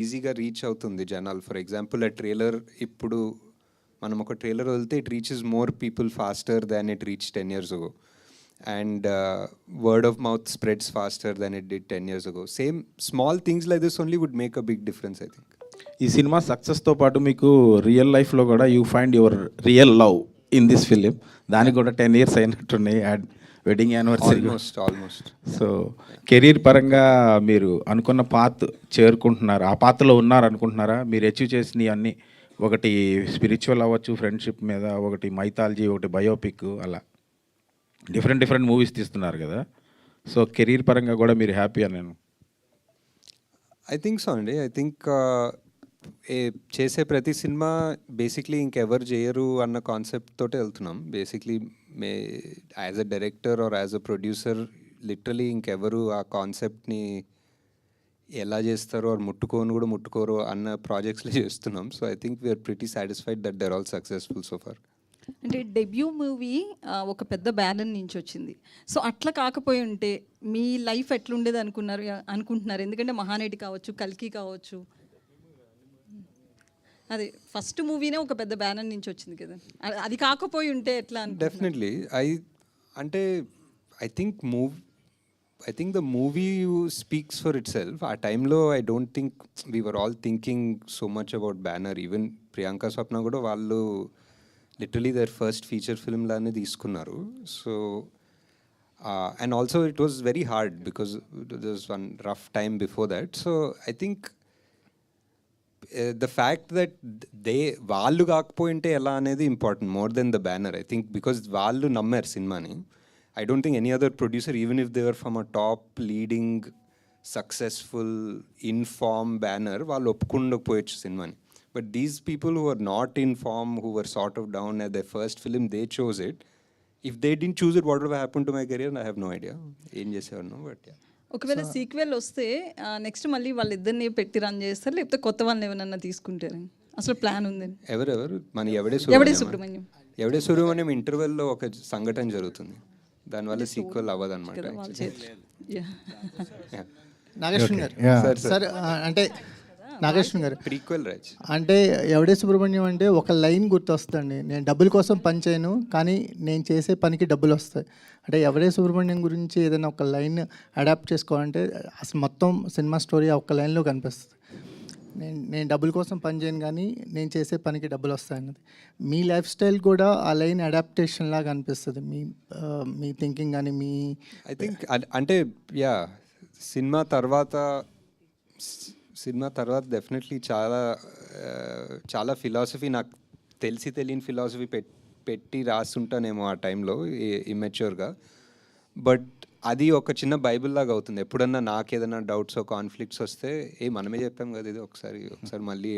ఈజీగా రీచ్ అవుతుంది జనాలు. ఫర్ ఎగ్జాంపుల్ ఆ ట్రైలర్ ఇప్పుడు మనం ఒక ట్రైలర్ వదిలితే it reaches more people faster than it reach 10 years ago. And word of mouth spreads faster than it did 10 years ago. Same small things like this only would make a big difference, I think. ఈ సినిమా సక్సెస్తో పాటు మీకు real లైఫ్లో కూడా you find your real love in this film. దానికి కూడా 10 years అయినట్టున్నాయి, wedding anniversary. Almost. So career పరంగా మీరు అనుకున్న పాత్ చేరుకుంటున్నారు, ఆ పాత్రలో ఉన్నారు అనుకుంటున్నారా? మీరు అచీవ్ చేసినవి అన్నీ, ఒకటి స్పిరిచువల్ అవ్వచ్చు, ఫ్రెండ్షిప్ మీద, ఒకటి మైథాలజీ, ఒకటి బయోపిక్, అలా డిఫరెంట్ మూవీస్ తీస్తున్నారు కదా. సో కెరీర్ పరంగా కూడా మీరు హ్యాపీ అని నేను ఐ థింక్ సో అండి. ఐ థింక్ చేసే ప్రతి సినిమా బేసిక్లీ ఇంకెవరు చేయరు అన్న కాన్సెప్ట్ తోటే వెళ్తున్నాం. Basically as a director or as a producer literally ఇంకెవరు ఆ కాన్సెప్ట్ని ఎలా చేస్తారో ఆర్ ముట్టుకోరు అన్న ప్రాజెక్ట్స్లో చేస్తున్నాం. So I think we're pretty satisfied that they're all successful so far. అంటే డెబ్యూ మూవీ ఒక పెద్ద బ్యానర్ నుంచి వచ్చింది. సో అట్లా కాకపోయి ఉంటే మీ లైఫ్ ఎట్లుండేది అనుకుంటున్నారు? ఎందుకంటే మహానటి కావచ్చు, కల్కి కావచ్చు, అది ఫస్ట్ మూవీనే ఒక పెద్ద బ్యానర్ నుంచి వచ్చింది కదా. అది కాకపోయి ఉంటే ఎట్లా? Definitely I think the movie speaks for itself. ఆ టైంలో I don't think we were all thinking so much about banner. Even Priyanka Swapna కూడా వాళ్ళు literally their first feature film లానే తీసుకున్నారు. So and also it was very hard because there was one rough time before that. So I think the fact that వాళ్ళు కాకపోయింటే ఎలా అనేది important more than the banner. I think because వాళ్ళు నమ్మారు సినిమాని. I don't think any other producer, even if they were from a top leading successful in-form banner, వాళ్ళు ఒప్పుకుండకపోయచ్చు సినిమాని. But these people who are not in form, who were sort of down at their first film, they chose it. If they didn't choose it, what would have happened to my career? I have no idea. ఏం చేసేవారు, but ఒకవేళ sequel వస్తే next మళ్ళీ వాళ్ళిద్దరిని పెట్టి run చేస్తారు, లేకపోతే కొత్త వాళ్ళని ఏమన్నా తీసుకుంటారని అసలు ప్లాన్ ఉందని? ఎవరెవరు? మన ఎవడే సుబ్రహ్మణ్యం ఇంటర్వెల్లో ఒక సంఘటన జరుగుతుంది, దానివల్ల సీక్వెల్ అవ్వదు అనమాట. నాగేశ్వరన్ గారు సార్, అంటే నాగేశ్వరన్ గారు ప్రీక్వెల్ రాజ్ అంటే ఎవడే సుబ్రహ్మణ్యం అంటే ఒక లైన్ గుర్తొస్తుందండి, నేను డబ్బుల కోసం పని చేయను కానీ నేను చేసే పనికి డబ్బులు వస్తాయి. అంటే ఎవడే సుబ్రహ్మణ్యం గురించి ఏదైనా ఒక లైన్ అడాప్ట్ చేసుకోవాలంటే అసలు మొత్తం సినిమా స్టోరీ ఆ ఒక్క లైన్లో కనిపిస్తుంది. నేను డబ్బుల కోసం పని చేయను కానీ నేను చేసే పనికి డబ్బులు వస్తాయన్నది. మీ లైఫ్ స్టైల్ కూడా ఆ లైన్ అడాప్టేషన్ లాగా అనిపిస్తుంది, మీ థింకింగ్ కానీ మీ ఐ థింక్. అంటే యా సినిమా తర్వాత డెఫినెట్లీ చాలా ఫిలాసఫీ, నాకు తెలియని ఫిలాసఫీ పెట్టి రాస్తుంటానేమో ఆ టైంలో ఇమ్మెచ్యూర్గా. బట్ అది ఒక చిన్న బైబిల్ లాగా అవుతుంది. ఎప్పుడన్నా నాకు ఏదైనా డౌట్స్ కాన్ఫ్లిక్ట్స్ వస్తే మనమే చెప్పాం కదా ఇది, ఒకసారి మళ్ళీ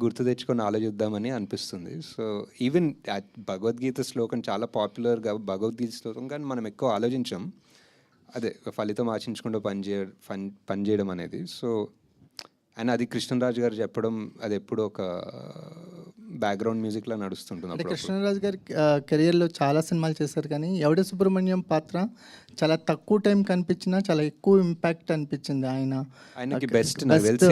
గుర్తు తెచ్చుకొని ఆలోచిద్దామని అనిపిస్తుంది. సో ఈవెన్ భగవద్గీత శ్లోకం చాలా పాపులర్గా భగవద్గీత శ్లోకం, కానీ మనం ఎక్కువ ఆలోచించాం అదే ఫలితం ఆశించకుండా పనిచేయడం అనేది. సో అండ్ అది కృష్ణరాజు గారు చెప్పడం, అది ఎప్పుడు ఒక బ్యాక్గ్రౌండ్ మ్యూజిక్లా నడుస్తుంటుంది. అంటే కృష్ణరాజు గారి కెరియర్లో చాలా సినిమాలు చేశారు, కానీ ఎవడే సుబ్రహ్మణ్యం పాత్ర చాలా తక్కువ టైం కనిపించినా చాలా ఎక్కువ ఇంపాక్ట్ అనిపించింది. ఆయనకి బెస్ట్ లైన్స్